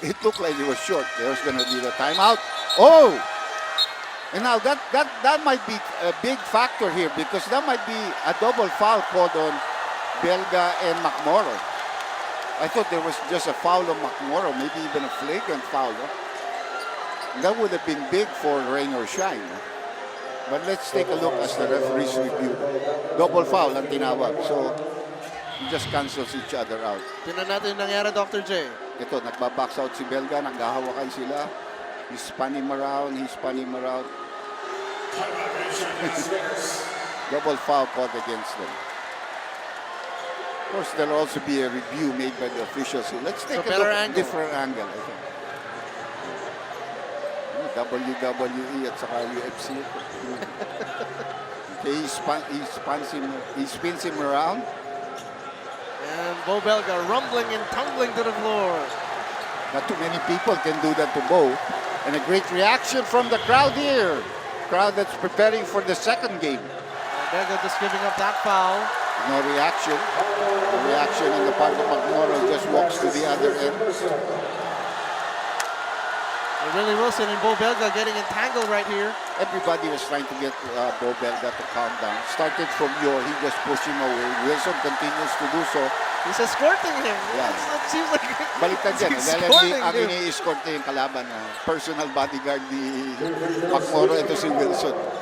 It looked like it was short. There was gonna be the timeout. Oh! And now that might be a big factor here because that might be a double foul called on Belga and McMorrow. I thought there was just a foul on McMorrow, maybe even a flagrant foul. That would have been big for rain or shine. But let's take a look as the referees review. Double foul ang tinawag. So, it just cancels each other out. Tingnan natin yung nangyari, Dr. J. Ito, nagbabox out si Belga, naghahawakan sila. He's spun him around, Double foul caught against them. Of course, there'll also be a review made by the officials. Let's take a look at different angle. WWE at saka UFC. Okay, he spins him around. And Bo Belga rumbling and tumbling to the floor. Not too many people can do that to Bo. And a great reaction from the crowd here. Crowd that's preparing for the second game. Belga just giving up that foul. No reaction. The reaction on the part of McMorrow just walks to the other end. And Willie Wilson and Bo Belga getting entangled right here. Everybody was trying to get Bo Belga to calm down. Started from Yo, he just pushed him away. Wilson continues to do so. He's escorting him. Yeah. It seems like Baliktad yan. he's Dahil escorting ang him. ini-escort niya yung kalaban. Personal bodyguard ni McMorrow. Ito si Wilson.